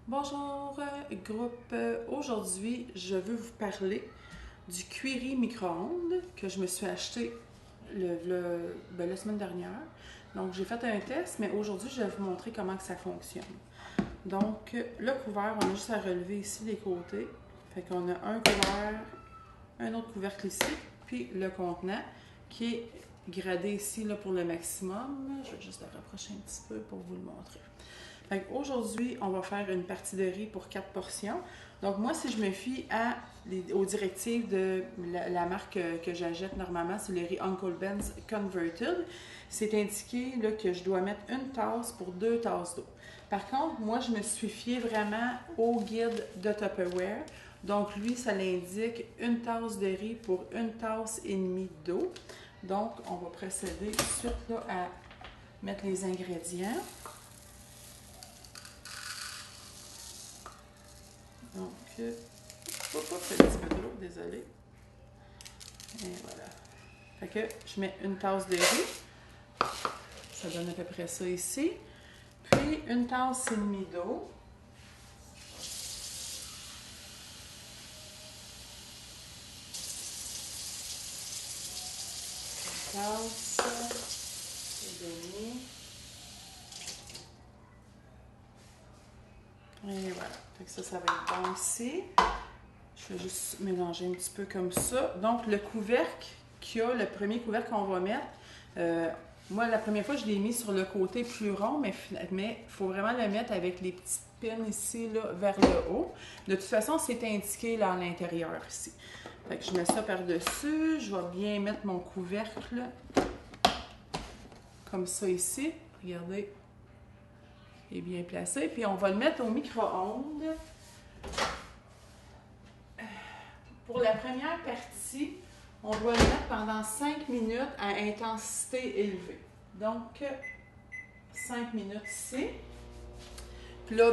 Bonjour groupe, aujourd'hui je veux vous parler du Cuiry micro-ondes que je me suis acheté la semaine dernière. Donc j'ai fait un test, mais aujourd'hui je vais vous montrer comment que ça fonctionne. Donc le couvert, on a juste à relever ici les côtés. Fait qu'on a un couvert, un autre couvercle ici, puis le contenant qui est gradé ici là, pour le maximum. Je vais juste le rapprocher un petit peu pour vous le montrer. Aujourd'hui, on va faire une partie de riz pour 4 portions. Donc moi, si je me fie aux directives de la marque que j'achète normalement, c'est le riz Uncle Ben's Converted. C'est indiqué là, que je dois mettre une tasse pour 2 tasses d'eau. Par contre, moi, je me suis fiée vraiment au guide de Tupperware. Donc lui, ça l'indique une tasse de riz pour une tasse et demie d'eau. Donc, on va procéder tout de suite là, à mettre les ingrédients. Donc, un petit peu de l'eau, désolé. Et voilà. Fait que je mets une tasse de riz. Ça donne à peu près ça ici. Puis, une tasse et demie d'eau. Une tasse et demie. Et voilà. Fait que ça va être bon ici. Je vais juste mélanger un petit peu comme ça. Donc, le couvercle le premier couvercle qu'on va mettre, moi, la première fois, je l'ai mis sur le côté plus rond, mais il faut vraiment le mettre avec les petites pins ici, là, vers le haut. De toute façon, c'est indiqué là à l'intérieur ici. Fait que je mets ça par-dessus. Je vais bien mettre mon couvercle comme ça ici. Regardez. Il est bien placé. Puis, on va le mettre au micro-ondes. Pour la première partie, on doit le mettre pendant 5 minutes à intensité élevée. Donc, 5 minutes ici. Puis là,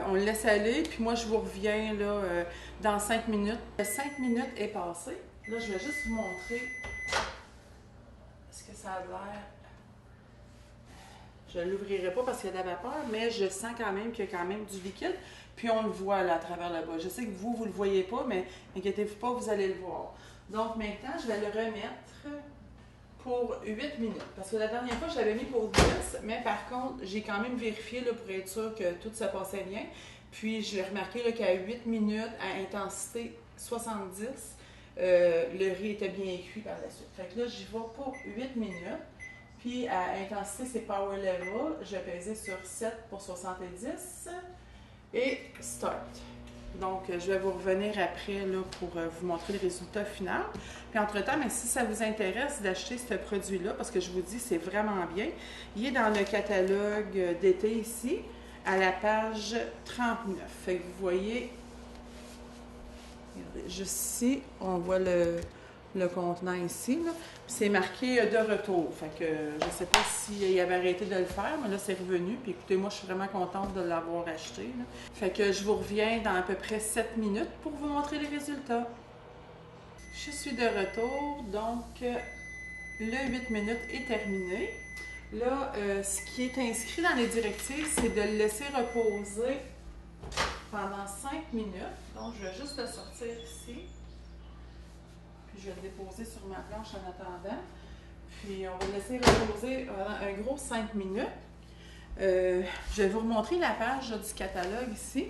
on le laisse aller. Puis moi, je vous reviens là, dans 5 minutes. 5 minutes est passé. Là, je vais juste vous montrer ce que ça a l'air. Je ne l'ouvrirai pas parce qu'il y a de la vapeur, mais je sens quand même qu'il y a quand même du liquide. Puis on le voit là à travers le bas. Je sais que vous ne le voyez pas, mais inquiétez-vous pas, vous allez le voir. Donc maintenant, je vais le remettre pour 8 minutes. Parce que la dernière fois, je l'avais mis pour 10, mais par contre, j'ai quand même vérifié là, pour être sûr que tout se passait bien. Puis j'ai remarqué qu'à 8 minutes, à intensité 70, le riz était bien cuit par la suite. Fait que là, j'y vais pour 8 minutes. Puis à intensité, c'est Power Level. Je vais peser sur 7 pour 70. Et Start. Donc, je vais vous revenir après là, pour vous montrer le résultat final. Puis entre-temps, mais si ça vous intéresse d'acheter ce produit-là, parce que je vous dis, c'est vraiment bien, il est dans le catalogue d'été ici, à la page 39. Fait que vous voyez, regardez, juste ici, on voit le contenant ici. C'est marqué de retour. Fait que je ne sais pas s'il avait arrêté de le faire, mais là, c'est revenu. Puis écoutez, moi, je suis vraiment contente de l'avoir acheté. Là. Fait que je vous reviens dans à peu près 7 minutes pour vous montrer les résultats. Je suis de retour. Donc, le 8 minutes est terminé. Là, ce qui est inscrit dans les directives, c'est de le laisser reposer pendant 5 minutes. Donc, je vais juste le sortir ici. Puis je vais le déposer sur ma planche en attendant. Puis on va le laisser reposer pendant un gros 5 minutes. Je vais vous remontrer la page là, du catalogue ici.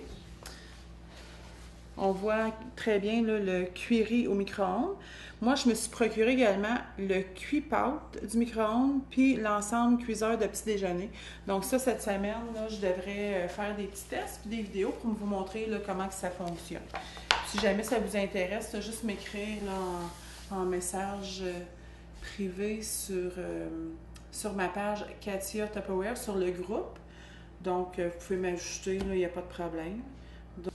On voit très bien là, le Cuiry au micro-ondes. Moi, je me suis procuré également le cuit-pâte du micro-ondes puis l'ensemble cuiseur de petit déjeuner. Donc ça, cette semaine, là, je devrais faire des petits tests puis des vidéos pour vous montrer là, comment que ça fonctionne. Puis, si jamais ça vous intéresse, juste m'écrire en message privé sur ma page Katia Tupperware, sur le groupe. Donc, vous pouvez m'ajouter, il n'y a pas de problème.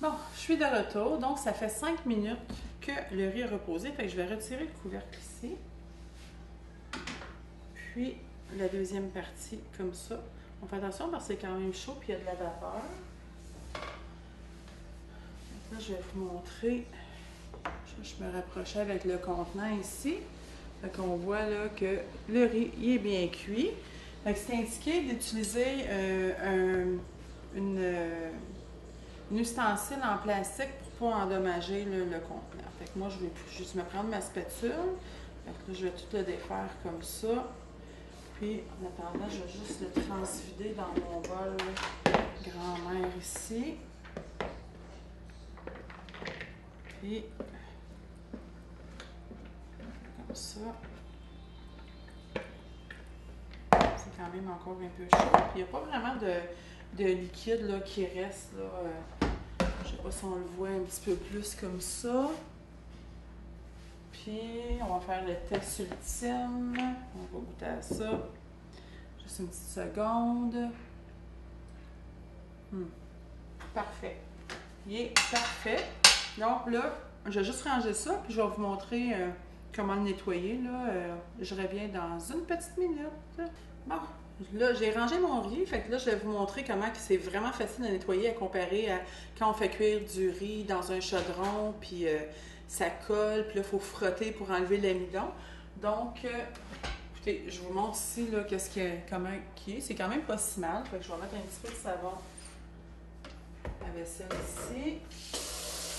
Bon, je suis de retour. Donc, ça fait 5 minutes que le riz est reposé. Fait que je vais retirer le couvercle ici. Puis, la deuxième partie, comme ça. On fait attention parce que c'est quand même chaud et il y a de la vapeur. Là, je vais vous montrer. Je me rapprochais avec le contenant ici. Fait qu'on voit là que le riz il est bien cuit. Fait que c'est indiqué d'utiliser ustensile en plastique pour pas endommager le contenant. Fait que moi, je vais juste me prendre ma spatule. Fait que là, je vais tout le défaire comme ça. Puis, en attendant, je vais juste le transvider dans mon bol grand-mère ici. Puis, comme ça. C'est quand même encore un peu chaud. Puis, il n'y a pas vraiment de liquide là, qui reste. Là, je sais pas si on le voit un petit peu plus comme ça. Puis, on va faire le test ultime. On va goûter à ça. Juste une petite seconde. Parfait. Il est parfait. Donc là, je vais juste ranger ça, puis je vais vous montrer comment le nettoyer. Là. Je reviens dans une petite minute. Bon, là, j'ai rangé mon riz. Fait que là, je vais vous montrer comment c'est vraiment facile à nettoyer à comparer à quand on fait cuire du riz dans un chaudron, puis ça colle, puis là, il faut frotter pour enlever l'amidon. Donc, écoutez, je vous montre ici là, comment qui est. C'est quand même pas si mal. Fait que je vais mettre un petit peu de savon à vaisselle ici,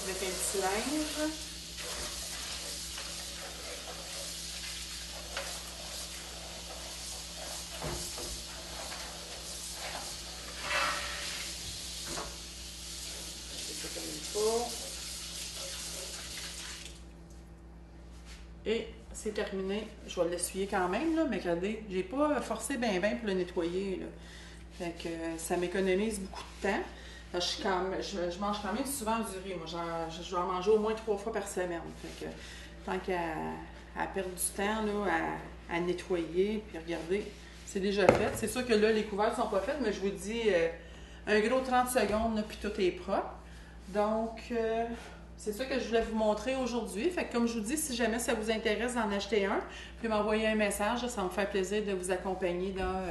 avec un petit linge. C'est ça comme il faut. Et c'est terminé. Je vais l'essuyer quand même, là, mais regardez, j'ai pas forcé bien pour le nettoyer. Là. Fait que ça m'économise beaucoup de temps. Je mange quand même souvent du riz. Moi, je dois en manger au moins 3 fois par semaine. Fait que tant qu'à perdre du temps là, à nettoyer, puis regardez, c'est déjà fait. C'est sûr que là, les couverts sont pas faits, mais je vous dis un gros 30 secondes, là, puis tout est propre. Donc, c'est ça que je voulais vous montrer aujourd'hui. Fait que comme je vous dis, si jamais ça vous intéresse d'en acheter un, vous pouvez m'envoyer un message. Là, ça va me faire plaisir de vous accompagner là,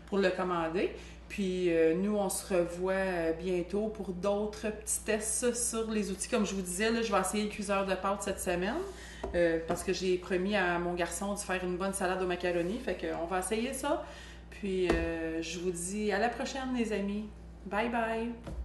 pour le commander. Puis nous, on se revoit bientôt pour d'autres petits tests sur les outils. Comme je vous disais, là, je vais essayer le cuiseur de pâtes cette semaine parce que j'ai promis à mon garçon de faire une bonne salade au macaroni. Fait qu'on va essayer ça. Puis je vous dis à la prochaine, les amis. Bye bye!